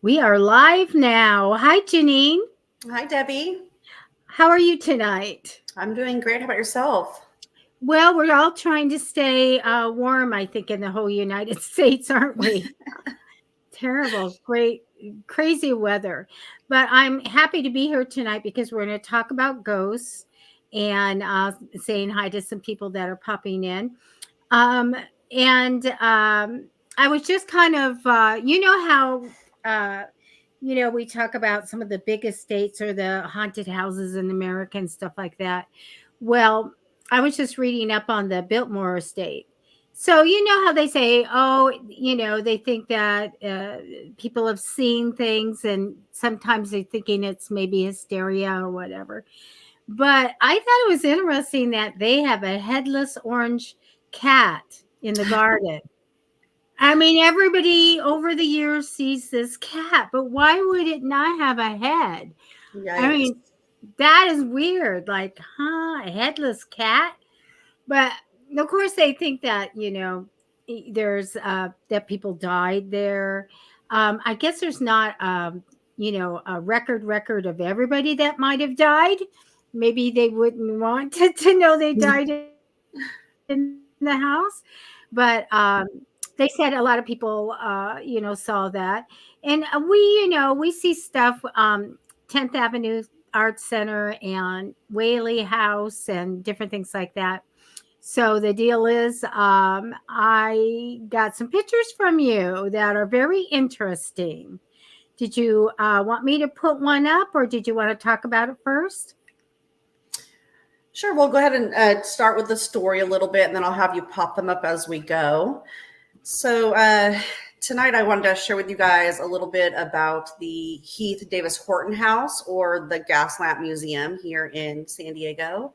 We are live now. Hi, Janine. Hi, Debbie. How are you tonight? I'm doing great. How about yourself? Well, we're all trying to stay warm, I think, in the whole United States, aren't we? Terrible, great, crazy weather. But I'm happy to be here tonight because we're going to talk about ghosts and saying hi to some people that are popping in. Um, and I was just kind of, how we talk about some of the biggest states or the haunted houses in America and stuff like that. Well, I was just reading up on the Biltmore estate. So, you know how they say, oh, they think that people have seen things and sometimes they're thinking it's maybe hysteria or whatever. But I thought it was interesting that they have a headless orange cat in the garden. I mean, everybody over the years sees this cat, but why would it not have a head? I Yikes. mean, that is weird. Like, huh, a headless cat? But of course, they think that, there's that people died there. I guess there's not, a record of everybody that might have died. Maybe they wouldn't want to know they died in the house, but they said a lot of people, saw that, and we see stuff. 10th Avenue Arts Center and Whaley House and different things like that. So the deal is, I got some pictures from you that are very interesting. Did you want me to put one up or did you want to talk about it first? Sure, we'll go ahead and start with the story a little bit, and then I'll have you pop them up as we go. So, tonight I wanted to share with you guys a little bit about the Heath Davis Horton House, or the Gaslamp Museum here in San Diego.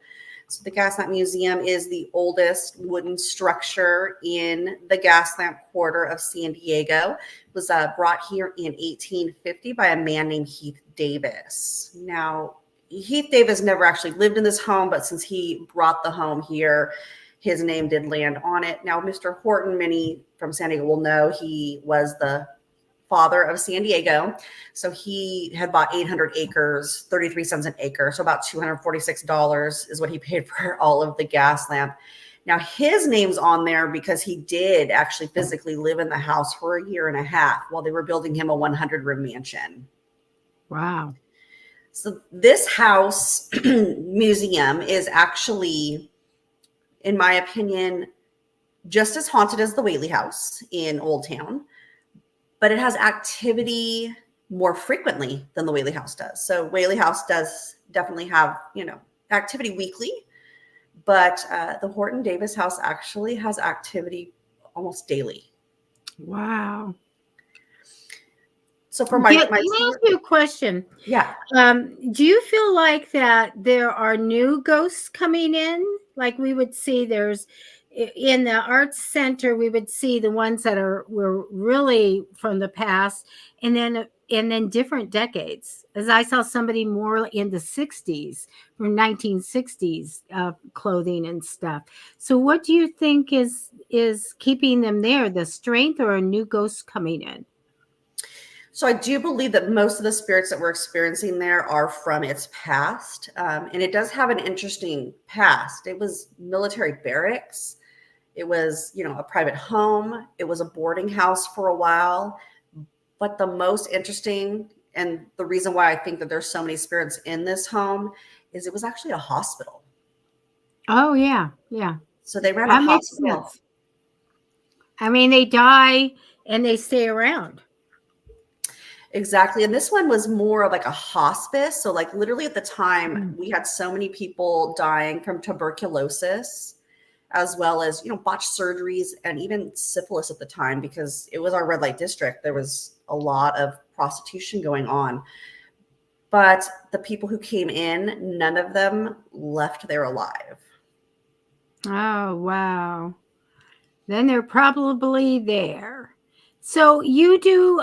So the Gaslamp Museum is the oldest wooden structure in the Gaslamp quarter of San Diego. It was brought here in 1850 by a man named Heath Davis. Now, Heath Davis never actually lived in this home, but since he brought the home here, his name did land on it. Now, Mr. Horton, many from San Diego will know, he was the father of San Diego. So he had bought 800 acres, 33 cents an acre. So about $246 is what he paid for all of the Gaslamp. Now, his name's on there because he did actually physically live in the house for a year and a half while they were building him a 100-room mansion. Wow. So this house museum is actually, in my opinion, just as haunted as the Whaley House in Old Town, but it has activity more frequently than the Whaley House does. So Whaley House does definitely have, activity weekly, but the Horton Davis House actually has activity almost daily. Wow. So for Yeah, my let me story, ask you a question. yeah. Do you feel like that there are new ghosts coming in? Like we would see there's in the arts center, we would see the ones that were really from the past, and then different decades. As I saw somebody more in the 60s, from 1960s clothing and stuff. So what do you think is keeping them there? The strength or a new ghost coming in? So I do believe that most of the spirits that we're experiencing there are from its past. And it does have an interesting past. It was military barracks. It was, a private home. It was a boarding house for a while. But the most interesting, and the reason why I think that there's so many spirits in this home, is it was actually a hospital. Oh yeah, yeah. So they ran a That makes hospital. sense. I mean, they die and they stay around. Exactly. And this one was more of like a hospice. So, like, literally at the time, Mm. we had so many people dying from tuberculosis, as well as, botched surgeries and even syphilis at the time, because it was our red light district. There was a lot of prostitution going on. But the people who came in, none of them left there alive. Oh, wow. Then they're probably there. So you do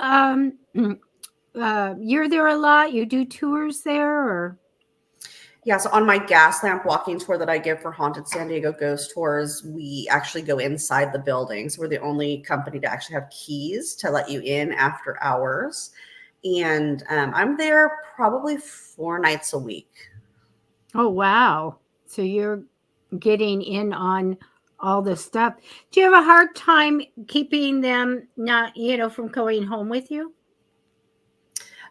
you're there a lot? You do tours there or Yeah, so on my gas lamp walking tour that I give for Haunted San Diego Ghost Tours, we actually go inside the buildings. We're the only company to actually have keys to let you in after hours. And I'm there probably 4 nights a week. Oh, wow. So you're getting in on all the stuff. Do you have a hard time keeping them not, from going home with you?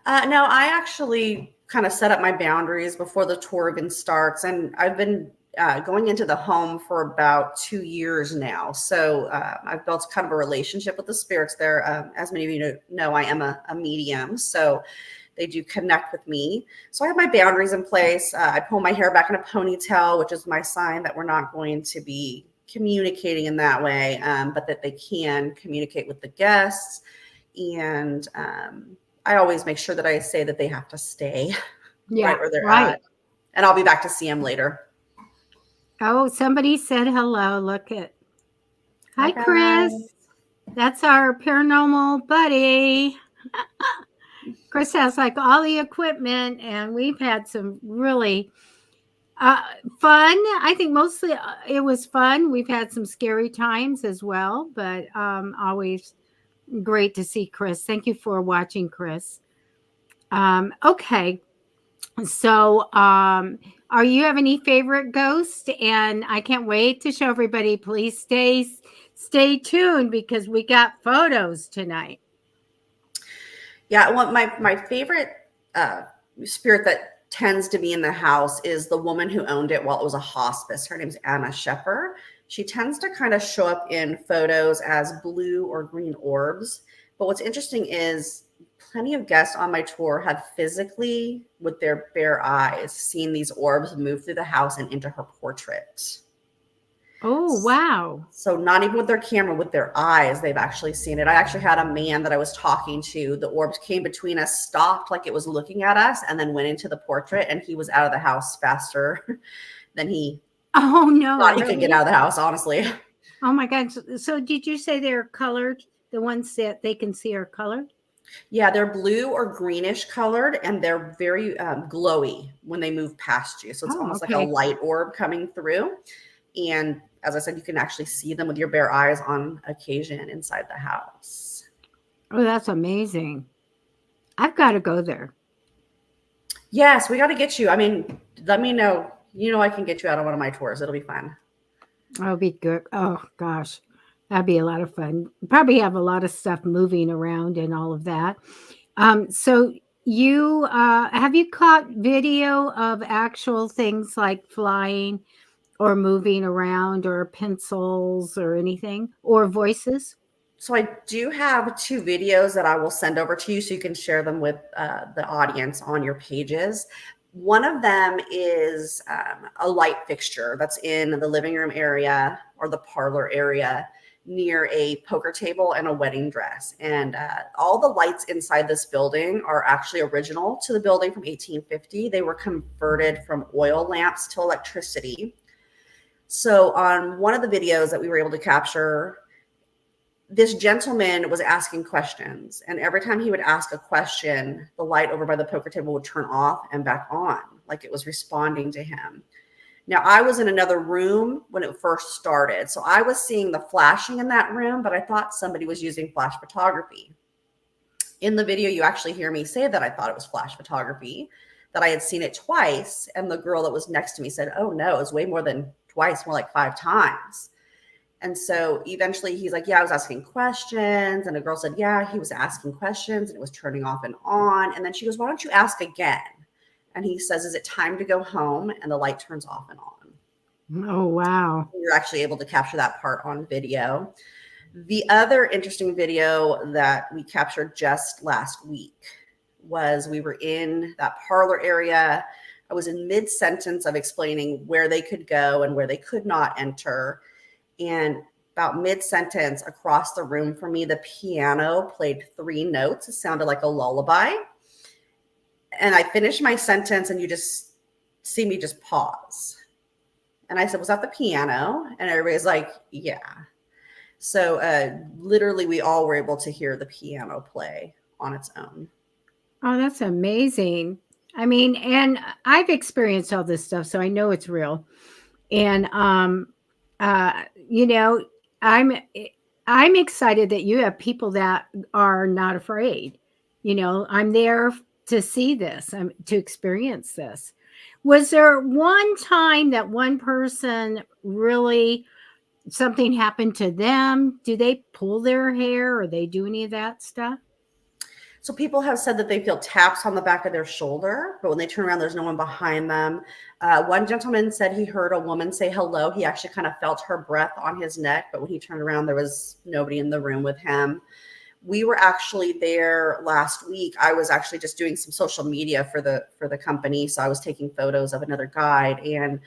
No, I actually kind of set up my boundaries before the tour even starts, and I've been going into the home for about 2 years now. So I've built kind of a relationship with the spirits there. As many of you know, I am a medium, so they do connect with me. So I have my boundaries in place. I pull my hair back in a ponytail, which is my sign that we're not going to be communicating in that way, but that they can communicate with the guests. And I always make sure that I say that they have to stay right Yeah, where they're right. at, and I'll be back to see them later. Oh, somebody said hello. Look at. Hi, Hi, Chris. guys. That's our paranormal buddy. Chris has like all the equipment, and we've had some really uh, fun. I think mostly it was fun. We've had some scary times as well, but always great to see Chris. Thank you for watching, Chris. Okay, so are you have any favorite ghosts? And I can't wait to show everybody. Please stay tuned because we got photos tonight. Yeah, well, my favorite uh, spirit that tends to be in the house is the woman who owned it while it was a hospice. Her name's Anna Shepper. She tends to kind of show up in photos as blue or green orbs. But what's interesting is plenty of guests on my tour have physically, with their bare eyes, seen these orbs move through the house and into her portrait. Oh, wow. So not even with their camera, with their eyes, they've actually seen it. I actually had a man that I was talking to. The orbs came between us, stopped like it was looking at us, and then went into the portrait. And he was out of the house faster than he Oh no, thought he could get out really? of the house, honestly. Oh my God. So did you say they're colored? The ones that they can see are colored? Yeah, they're blue or greenish colored, and they're very glowy when they move past you. So it's Oh, almost like a okay. light orb coming through. And as I said, you can actually see them with your bare eyes on occasion inside the house. Oh, that's amazing. I've got to go there. Yes, we got to get you. I mean, let me know. You know, I can get you out on one of my tours. It'll be fun. That'll be good. Oh gosh, that'd be a lot of fun. Probably have a lot of stuff moving around and all of that. So you have you caught video of actual things like flying or moving around or pencils or anything or voices? So I do have two videos that I will send over to you so you can share them with the audience on your pages. One of them is a light fixture that's in the living room area or the parlor area near a poker table and a wedding dress. And all the lights inside this building are actually original to the building from 1850. They were converted from oil lamps to electricity. So on one of the videos that we were able to capture, this gentleman was asking questions, and every time he would ask a question, the light over by the poker table would turn off and back on, like it was responding to him. Now, I was in another room when it first started, so I was seeing the flashing in that room, but I thought somebody was using flash photography. In the video, you actually hear me say that I thought it was flash photography, that I had seen it twice, and the girl that was next to me said, "Oh no, it was way more than twice, more like 5 times." And so eventually he's like, "Yeah, I was asking questions." And a girl said, "Yeah, he was asking questions and it was turning off and on." And then she goes, "Why don't you ask again?" And he says, "Is it time to go home?" And the light turns off and on. Oh wow. You're actually able to capture that part on video. The other interesting video that we captured just last week was we were in that parlor area. I was in mid sentence of explaining where they could go and where they could not enter. And about mid sentence across the room from me, the piano played 3 notes. It sounded like a lullaby. And I finished my sentence, and you just see me just pause. And I said, "Was that the piano?" And everybody's like, "Yeah." So literally, we all were able to hear the piano play on its own. Oh, that's amazing. I mean, and I've experienced all this stuff, so I know it's real. And uh, you know, I'm I'm excited that you have people that are not afraid. I'm there to see this, to experience this. Was there one time that one person really something happened to them? Do they pull their hair or they do any of that stuff? So people have said that they feel taps on the back of their shoulder, but when they turn around, there's no one behind them. One gentleman said he heard a woman say hello. He actually kind of felt her breath on his neck, but when he turned around, there was nobody in the room with him. We were actually there last week. I was actually just doing some social media for the company, so I was taking photos of another guide, and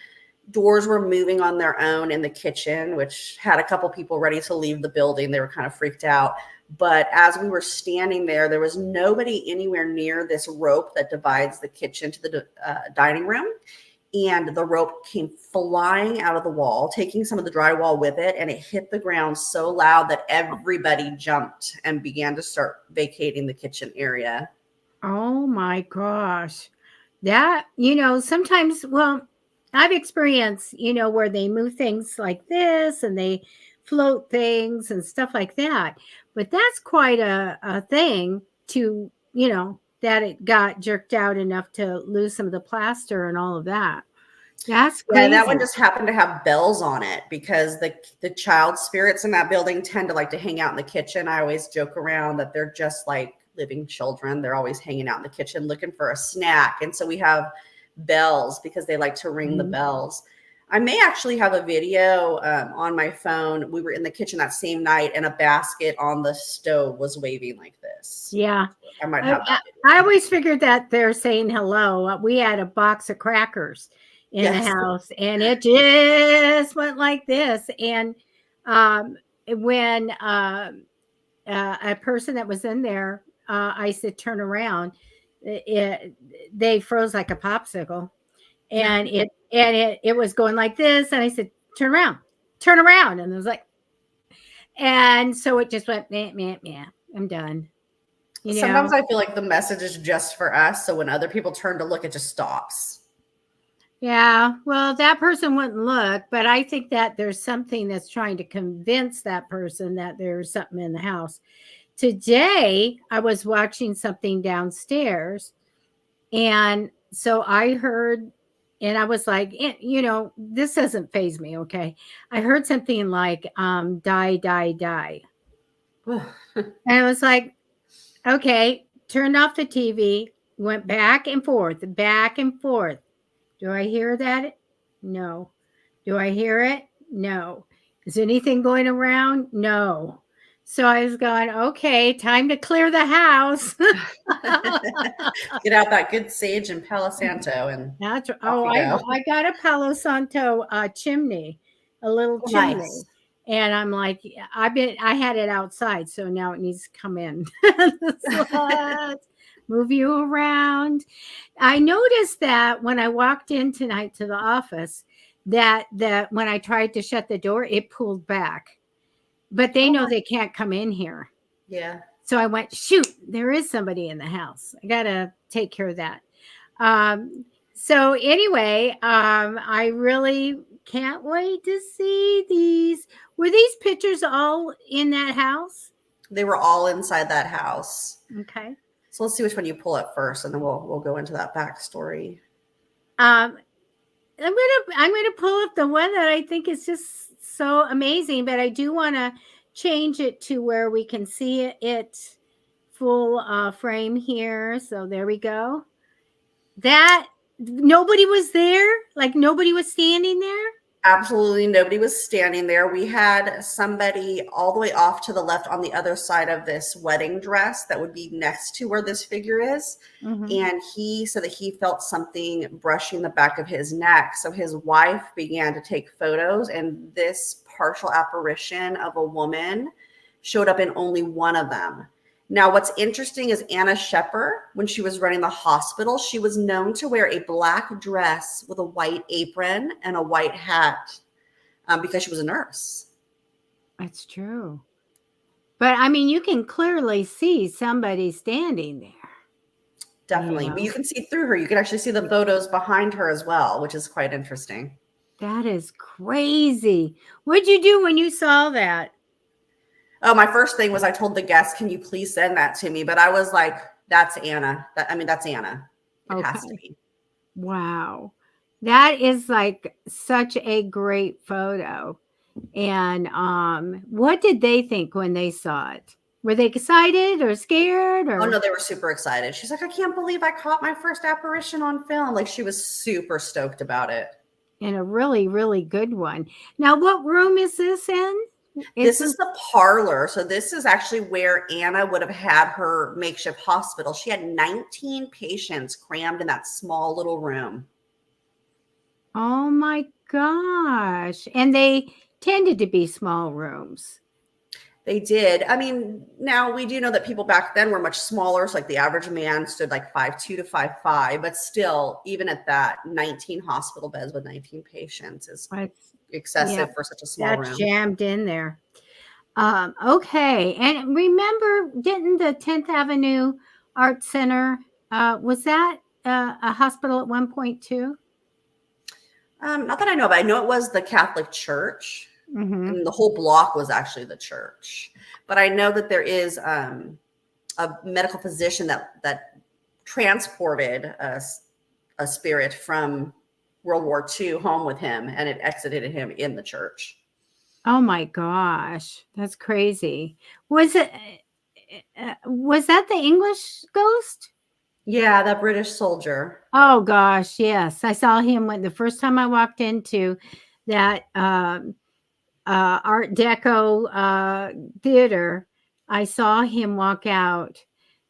doors were moving on their own in the kitchen, which had a couple people ready to leave the building. They were kind of freaked out. But as we were standing there was nobody anywhere near this rope that divides the kitchen to the dining room. And the rope came flying out of the wall, taking some of the drywall with it. And it hit the ground so loud that everybody jumped and began to start vacating the kitchen area. Oh my gosh. That, sometimes, well, I've experienced, where they move things like this and they float things and stuff like that. But that's quite a thing to, that it got jerked out enough to lose some of the plaster and all of that. That's Yeah, crazy. that one just happened to have bells on it because the child spirits in that building tend to like to hang out in the kitchen. I always joke around that they're just like living children. They're always hanging out in the kitchen looking for a snack. And so we have bells because they like to ring the bells. I may actually have a video on my phone. We were in the kitchen that same night and a basket on the stove was waving like this. Yeah. I might have that video. I always figured that they're saying hello. We had a box of crackers in the house and it just went like this. And when a person that was in there, I said, turn around, they froze like a popsicle. And it was going like this. And I said, turn around. And it was like, and so it just went, meh, meh, meh. I'm done. Sometimes I feel like the message is just for us. So when other people turn to look, it just stops. Yeah. Well, that person wouldn't look, but I think that there's something that's trying to convince that person that there's something in the house. Today, I was watching something downstairs. And so I heard, and I was like, this doesn't faze me. Okay. I heard something like, die, die, die. And I was like, okay, turned off the TV, went back and forth, back and forth. Do I hear that? No. Do I hear it? No. Is anything going around? No. So I was going, okay, time to clear the house. Get out that good sage and Palo Santo and that's I got a Palo Santo chimney, a little chimney. Nice. And I'm like, I had it outside, so now it needs to come in. Move you around. I noticed that when I walked in tonight to the office, that when I tried to shut the door, it pulled back. But they know they can't come in here. Yeah. So I went, shoot, there is somebody in the house. I got to take care of that. So anyway, I really can't wait to see these. Were these pictures all in that house? They were all inside that house. Okay. So let's see which one you pull up first, and then we'll go into that backstory. I'm gonna pull up the one that I think is just so amazing, but I do want to change it to where we can see it full frame here. So there we go. That nobody was there, like nobody was standing there. Absolutely nobody was standing there. We had somebody all the way off to the left on the other side of this wedding dress that would be next to where this figure is. Mm-hmm. And he said that he felt something brushing the back of his neck. So his wife began to take photos, and this partial apparition of a woman showed up in only one of them. Now, what's interesting is Anna Shepard, when she was running the hospital, she was known to wear a black dress with a white apron and a white hat because she was a nurse. That's true. But, I mean, you can clearly see somebody standing there. Definitely. Yeah. But you can see through her. You can actually see the photos behind her as well, which is quite interesting. That is crazy. What'd you do when you saw that? Oh, my first thing was I told the guests, can you please send that to me? But I was like That's Anna. That's Anna. It has to Okay. be. Wow. That is like such a great photo. And what did they think when they saw it? Were they excited or scared Oh no, or they were super excited. She's like, I can't believe I caught my first apparition on film. Like she was super stoked about it. in a really, really good one? Now, what room is this in? Is This this is the parlor. So this is actually where Anna would have had her makeshift hospital. She had 19 patients crammed in that small little room. oh my gosh. And they tended to be small rooms. They did. Now we do know that people back then were much smaller. So like the average man stood like 5'2" to 5'5", but still, even at that, 19 hospital beds with 19 patients is That's yeah, excessive for such a small that's room. jammed in there. Okay. And remember, didn't the 10th Avenue Art Center, was that a hospital at one point too? Not that I know, but I know it was the Catholic Church, Mm-hmm. and the whole block was actually the church. But I know that there is a medical physician that transported a spirit from World War II home with him, and it exited him in the church. Oh my gosh, that's crazy. Was that the English ghost? Yeah, that British soldier. Oh gosh, yes. I saw him when the first time I walked into that Art Deco theater. I saw him walk out,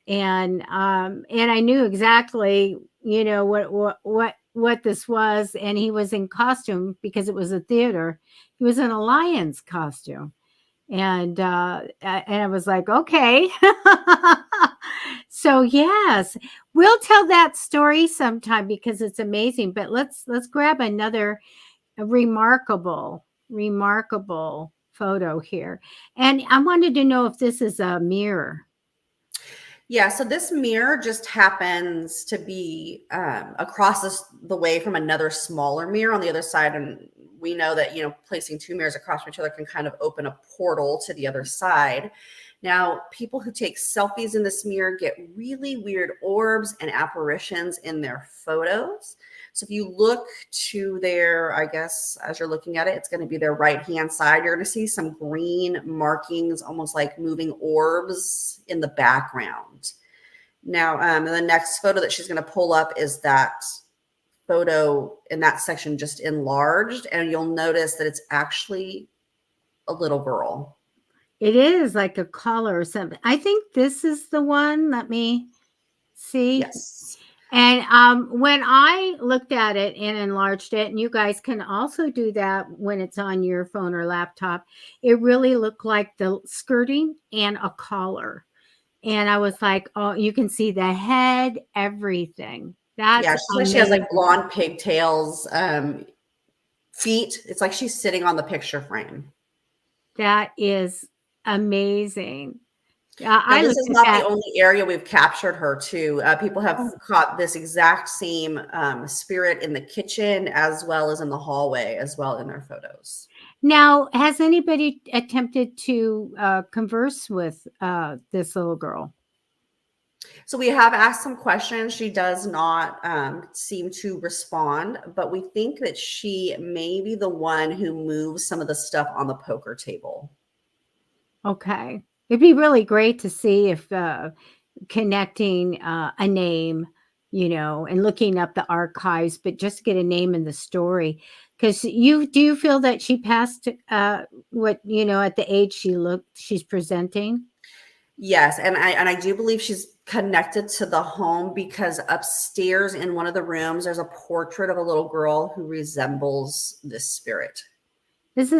and I knew exactly, what this was, and he was in costume because it was a theater. He was in a lion's costume, and I was like, okay. So yes, we'll tell that story sometime because it's amazing. But let's grab another remarkable photo here. And I wanted to know if this is a mirror. Yeah, so this mirror just happens to be across the way from another smaller mirror on the other side. And we know that, placing two mirrors across from each other can kind of open a portal to the other side. Now, people who take selfies in this mirror get really weird orbs and apparitions in their photos. So if you look to their, I guess, as you're looking at it, it's going to be their right-hand side. You're going to see some green markings, almost like moving orbs in the background. Now, the next photo that she's going to pull up is that photo in that section just enlarged, and you'll notice that it's actually a little girl. It is like a collar or something. I think this is the one. Let me see. Yes. And when I looked at it and enlarged it, and you guys can also do that when it's on your phone or laptop, it really looked like the skirting and a collar. And I was like, oh, you can see the head, everything. Yeah, That's she has like amazing. blonde pigtails, feet. It's like she's sitting on the picture frame. That is amazing. Now, I this looked is at not the that. only area we've captured her to. People have Oh, caught this exact same spirit in the kitchen as well as in the hallway as well in their photos. now, has anybody attempted to converse with this little girl? So we have asked some questions. She does not seem to respond, but we think that she may be the one who moves some of the stuff on the poker table. Okay. It'd be really great to see if connecting a name, and looking up the archives, but just to get a name in the story. Because you feel that she passed at the age she's presenting? Yes, and I do believe she's connected to the home because upstairs in one of the rooms there's a portrait of a little girl who resembles this spirit. This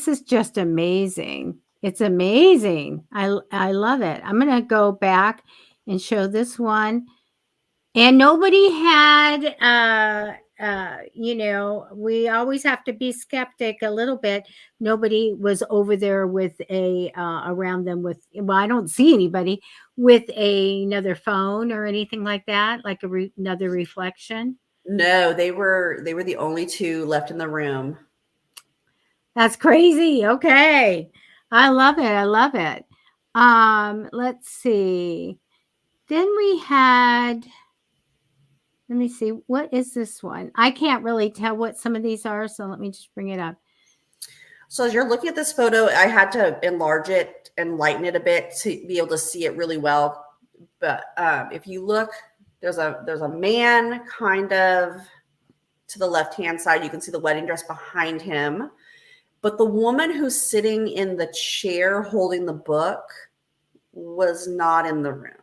is just amazing. It's amazing. I love it. I'm gonna go back and show this one. And nobody had, we always have to be skeptic a little bit. Nobody was over there with around them with, well, I don't see anybody with another phone or anything like that, like another reflection. No, they were the only two left in the room. That's crazy. Okay. I love it. I love it. Let's see. Then we had, let me see, what is this one? I can't really tell what some of these are, so let me just bring it up. So as you're looking at this photo, I had to enlarge it and lighten it a bit to be able to see it really well. But if you look, there's a man kind of to the left-hand side. You can see the wedding dress behind him. But the woman who's sitting in the chair holding the book was not in the room.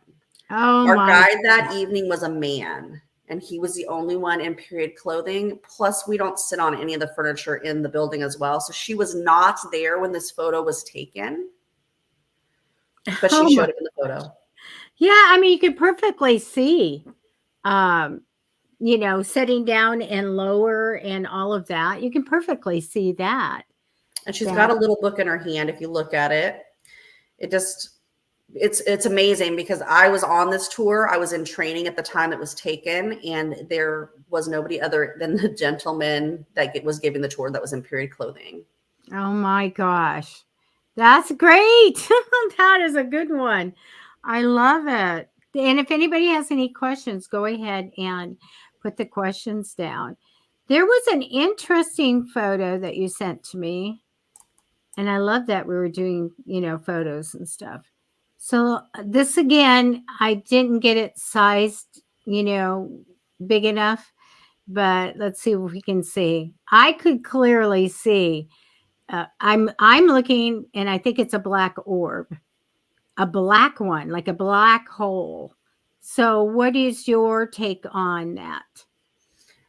Oh Our my guide that evening was a man, and he was the only one in period clothing. Plus, we don't sit on any of the furniture in the building as well. So she was not there when this photo was taken, but she Oh my showed up in the photo. Yeah, I mean, you could perfectly see, um, sitting down and lower and all of that. You can perfectly see that. And she's got That a little book in her hand. If you look at it, it just it's amazing because I was on this tour. I was in training at the time it was taken, and there was nobody other than the gentleman that was giving the tour that was in period clothing. Oh my gosh. That's great. That is a good one. I love it. And if anybody has any questions, go ahead and put the questions down. There was an interesting photo that you sent to me. And I love that we were doing, photos and stuff. So this again, I didn't get it sized, big enough, but let's see what we can see. I could clearly see. I'm looking, and I think it's a black orb, a black one, like a black hole. So, what is your take on that?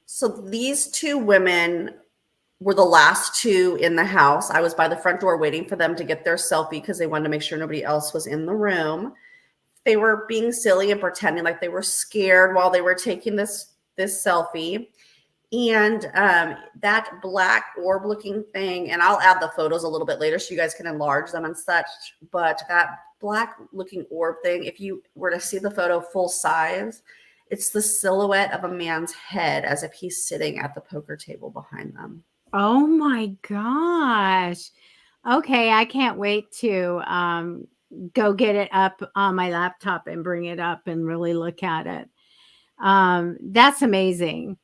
So these two women were the last two in the house. I was by the front door waiting for them to get their selfie because they wanted to make sure nobody else was in the room. They were being silly and pretending like they were scared while they were taking this selfie. And that black orb looking thing, and I'll add the photos a little bit later so you guys can enlarge them and such, but that black looking orb thing, if you were to see the photo full size, it's the silhouette of a man's head as if he's sitting at the poker table behind them. Oh my gosh. Okay, I can't wait to go get it up on my laptop and bring it up and really look at it. That's amazing.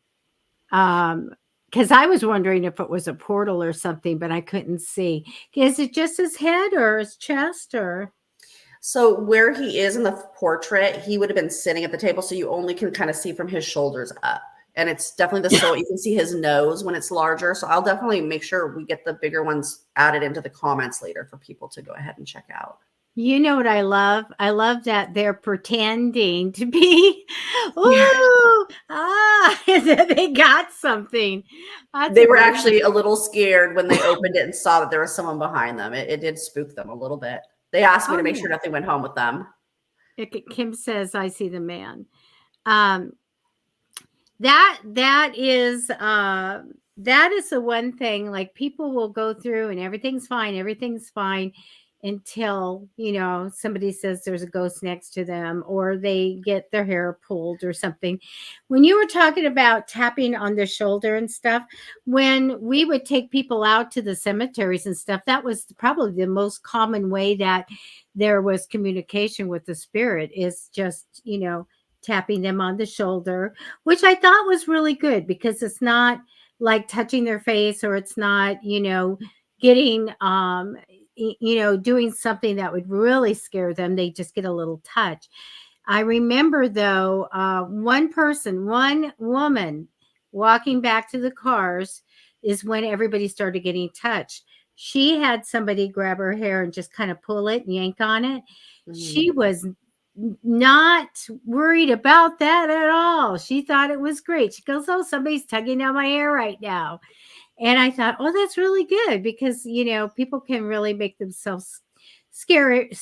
Because I was wondering if it was a portal or something, but I couldn't see. Is it just his head or his chest or? So where he is in the portrait, he would have been sitting at the table, so you only can kind of see from his shoulders up. And it's definitely the silhouette. You can see his nose when it's larger. So I'll definitely make sure we get the bigger ones added into the comments later for people to go ahead and check out. You know what I love? I love that they're pretending to be, Yeah. ooh, and then they got something. That's They were amazing. actually a little scared when they opened it and saw that there was someone behind them. It did spook them a little bit. They asked me Oh, to make yeah. sure nothing went home with them. Kim says, I see the man. Um, that is the one thing, like, people will go through and everything's fine until somebody says there's a ghost next to them or they get their hair pulled or something. When you were talking about tapping on the shoulder and stuff, when we would take people out to the cemeteries and stuff, that was probably the most common way that there was communication with the spirit, is just tapping them on the shoulder, which I thought was really good because it's not like touching their face, or it's not, getting, doing something that would really scare them. They just get a little touch. I remember though, one woman walking back to the cars is when everybody started getting touched. She had somebody grab her hair and just kind of pull it and yank on it. She was not worried about that at all. She thought it was great. She goes, "Oh, somebody's tugging on my hair right now." And I thought, "Oh, that's really good," because, people can really make themselves scared.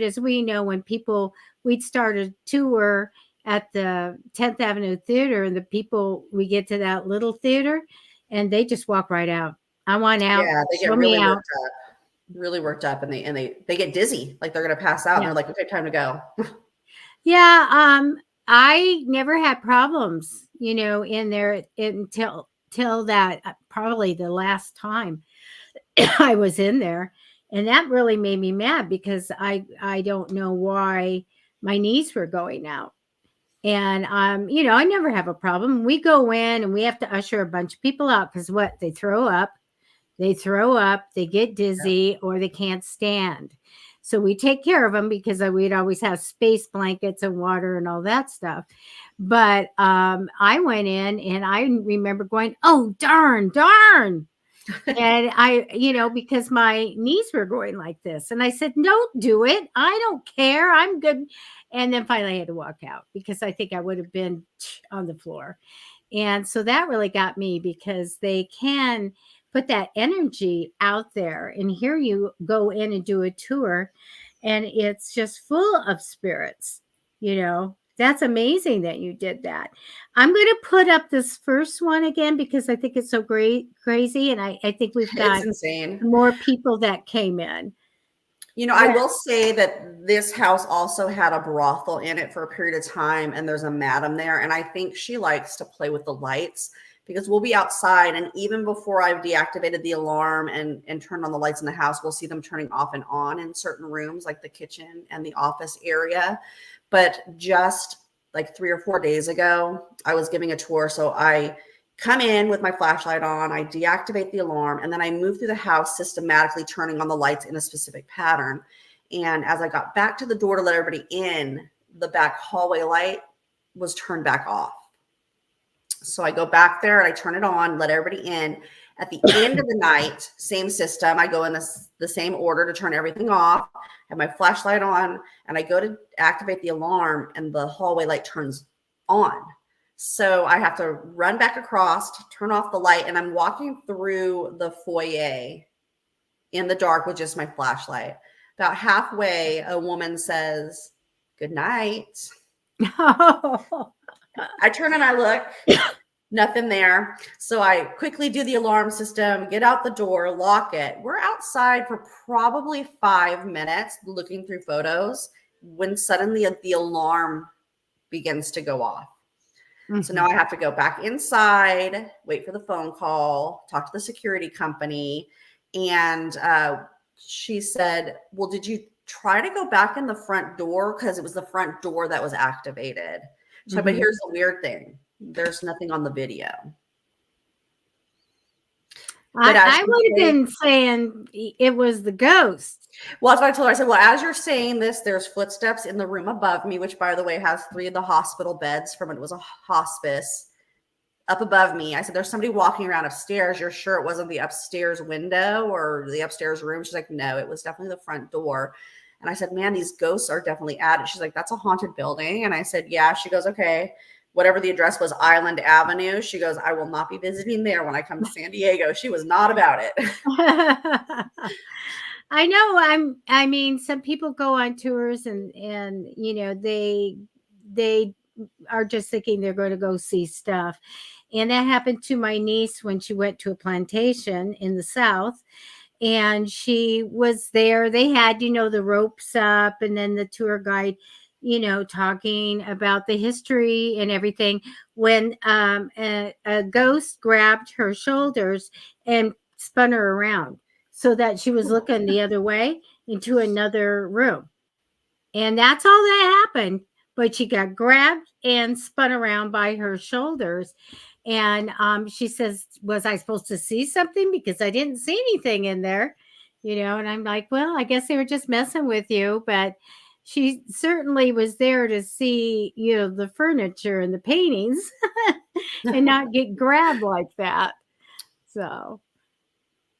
As we know, when we'd start a tour at the 10th Avenue Theater, and the people, we get to that little theater and they just walk right out. I want out. Yeah, they Show get me out. really worked up, and they get dizzy, like they're gonna pass out, and Yeah. they're like, okay, time to go. Yeah. I never had problems, in there till that, probably the last time I was in there. And that really made me mad because I don't know why my niece were going out. And I never have a problem. We go in and we have to usher a bunch of people out because what? They throw up, they get dizzy, or they can't stand. So we take care of them because we'd always have space blankets and water and all that stuff. But I went in and I remember going, oh, darn, darn. And because my knees were going like this. And I said, don't do it. I don't care. I'm good. And then finally I had to walk out because I think I would have been on the floor. And so that really got me because they can put that energy out there. And here you go in and do a tour, and it's just full of spirits. That's amazing that you did that. I'm going to put up this first one again because I think it's so great, crazy. And I think we've It's got insane. more people that came in. I will say that this house also had a brothel in it for a period of time, and there's a madam there, and I think she likes to play with the lights because we'll be outside, and even before I've deactivated the alarm and turned on the lights in the house, we'll see them turning off and on in certain rooms like the kitchen and the office area. But just like 3 or 4 days ago, I was giving a tour, so I come in with my flashlight on, I deactivate the alarm, and then I move through the house systematically turning on the lights in a specific pattern. And as I got back to the door to let everybody in, the back hallway light was turned back off. So I go back there and I turn it on, let everybody in. At the end of the night, same system. I go in the same order to turn everything off, have my flashlight on, and I go to activate the alarm, and the hallway light turns on. So I have to run back across, turn off the light, and I'm walking through the foyer in the dark with just my flashlight. About halfway, a woman says, "Good night." I turn and I look, nothing there. So I quickly do the alarm system, get out the door, lock it. We're outside for probably 5 minutes looking through photos when suddenly the alarm begins to go off. So now I have to go back inside, wait for the phone call, talk to the security company. And she said, well, did you try to go back in the front door? Because it was the front door that was activated. So, but here's the weird thing. There's nothing on the video. I would have been saying it was the ghost. Well, that's what I told her. I said, well, as you're saying this, there's footsteps in the room above me, which, by the way, has 3 of the hospital beds from when it was a hospice up above me. I said, there's somebody walking around upstairs. You're sure it wasn't the upstairs window or the upstairs room? She's like, no, it was definitely the front door. And I said, man, these ghosts are definitely at it. She's like, that's a haunted building. And I said, yeah. She goes, okay. Whatever the address was, Island Avenue. She goes, I will not be visiting there when I come to San Diego. She was not about it. I know. I mean, some people go on tours and they are just thinking they're going to go see stuff. And that happened to my niece when she went to a plantation in the South. And she was there. They had, the ropes up, and then the tour guide, talking about the history and everything, when a ghost grabbed her shoulders and spun her around so that she was looking the other way into another room. And that's all that happened. But she got grabbed and spun around by her shoulders. And she says, was I supposed to see something? Because I didn't see anything in there, and I'm like, well, I guess they were just messing with you. But she certainly was there to see, the furniture and the paintings and not get grabbed like that. So,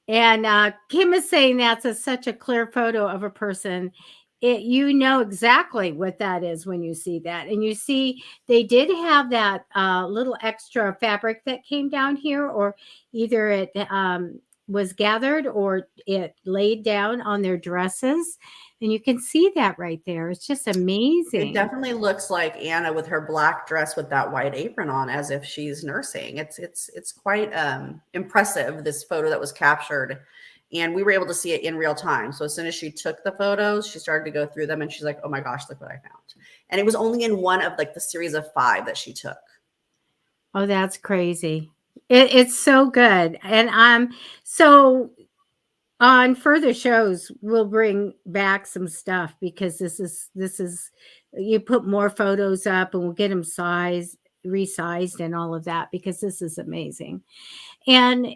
and Kim is saying that's such a clear photo of a person. You know exactly what that is when you see that. And you see they did have that little extra fabric that came down here, or either it was gathered or it laid down on their dresses. And you can see that right there. It's just amazing. It definitely looks like Anna with her black dress with that white apron on, as if she's nursing. It's quite impressive, this photo that was captured. And we were able to see it in real time. So as soon as she took the photos, she started to go through them, and she's like, oh my gosh, look what I found. And it was only in one of like the series of 5 that she took. Oh, that's crazy. It's so good. And so on further shows, we'll bring back some stuff because this is you put more photos up, and we'll get them resized and all of that, because this is amazing. And,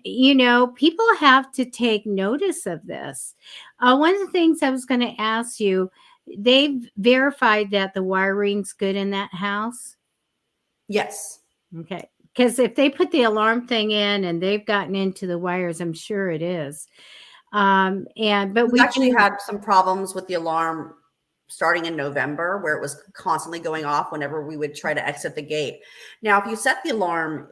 people have to take notice of this. One of the things I was going to ask you, they've verified that the wiring's good in that house. Yes. Okay. Because if they put the alarm thing in and they've gotten into the wires, I'm sure it is. But We actually had some problems with the alarm starting in November, where it was constantly going off whenever we would try to exit the gate. Now, if you set the alarm,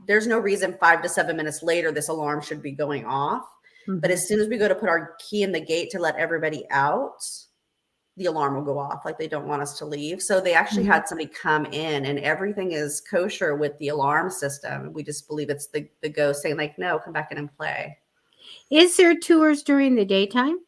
there's no reason 5 to 7 minutes later this alarm should be going off. But as soon as we go to put our key in the gate to let everybody out, the alarm will go off, like they don't want us to leave. So they actually had somebody come in, and everything is kosher with the alarm system. We just believe it's the ghost saying, like, no, come back in and play. Is there tours during the daytime?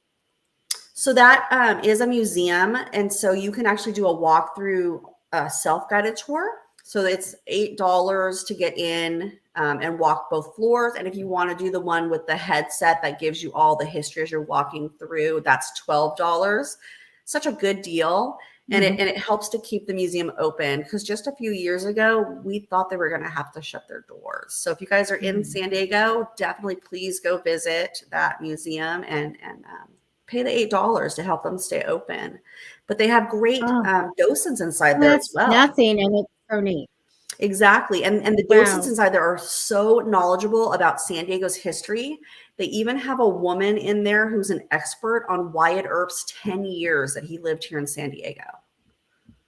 So that is a museum, and so you can actually do a walkthrough self-guided tour. So it's $8 to get in and walk both floors. And if you want to do the one with the headset that gives you all the history as you're walking through, that's $12. Such a good deal. And it helps to keep the museum open, because just a few years ago, we thought they were going to have to shut their doors. So if you guys are in San Diego, definitely please go visit that museum and pay the $8 to help them stay open. But they have great docents inside there as well. Nothing, and it's so neat. Exactly. And the docents inside there are so knowledgeable about San Diego's history. They even have a woman in there who's an expert on Wyatt Earp's 10 years that he lived here in San Diego.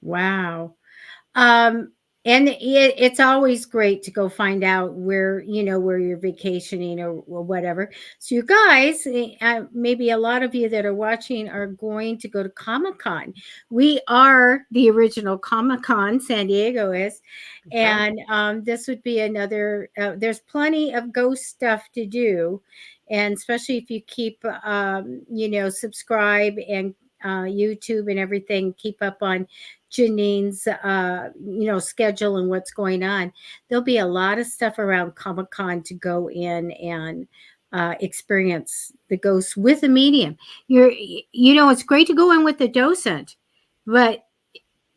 Wow. And it's always great to go find out where you're vacationing or whatever. So you guys, maybe a lot of you that are watching are going to go to Comic-Con. We are the original Comic-Con, San Diego is. And this would be another, there's plenty of ghost stuff to do. And especially if you keep, subscribe and YouTube and everything, keep up on Janine's schedule and what's going on. There'll be a lot of stuff around Comic-Con to go in and experience the ghosts with a medium. It's great to go in with the docent, but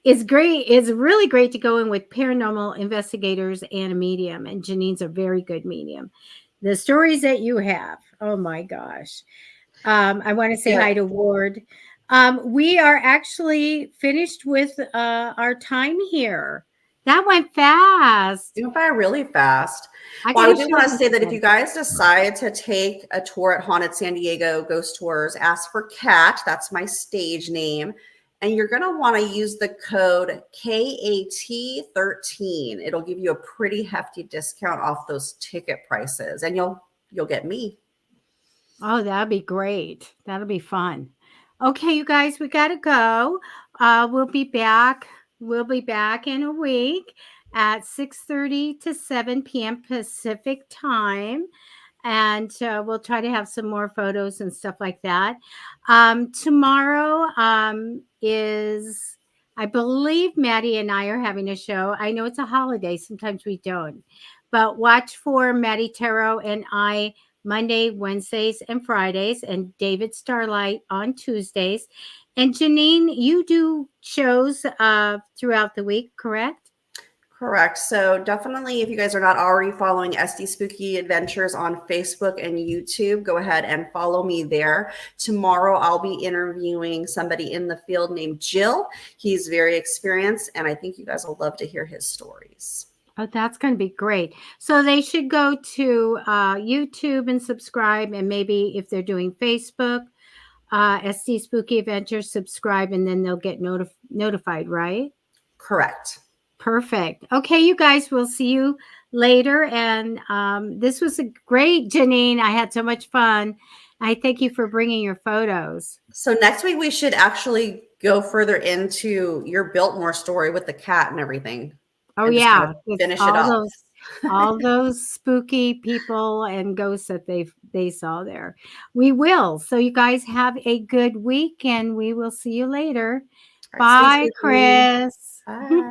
it's really great to go in with paranormal investigators and a medium, and Janine's a very good medium. The stories that you have, oh my gosh. I want to say hi to Ward. We are actually finished with our time here. That went fast. It went by really fast. I do want to say that if you guys decide to take a tour at Haunted San Diego Ghost Tours, ask for Kat. That's my stage name. And you're going to want to use the code KAT13. It'll give you a pretty hefty discount off those ticket prices, and you'll get me. Oh, that'd be great. That'll be fun. Okay, you guys, we got to go. We'll be back. We'll be back in a week at 6:30 to 7 p.m. Pacific time. And we'll try to have some more photos and stuff like that. Tomorrow is, I believe Maddie and I are having a show. I know it's a holiday. Sometimes we don't. But watch for Maddie Tarot and I Monday, Wednesdays, and Fridays, and David Starlight on Tuesdays. And Janine, you do shows throughout the week, correct? Correct. So definitely, if you guys are not already following SD Spooky Adventures on Facebook and YouTube, go ahead and follow me there. Tomorrow, I'll be interviewing somebody in the field named Jill. He's very experienced, and I think you guys will love to hear his stories. Oh, that's going to be great. So they should go to YouTube and subscribe, and maybe if they're doing Facebook, SD Spooky Adventures, subscribe, and then they'll get notified, right? Correct. Perfect. Okay, you guys, we'll see you later. And this was a great, Janine. I had so much fun. I thank you for bringing your photos. So next week, we should actually go further into your Biltmore story with the cat and everything. Oh, yeah. Kind of finish it up. All those spooky people and ghosts that they saw there. We will. So you guys have a good week, and we will see you later. Bye, Chris. Bye.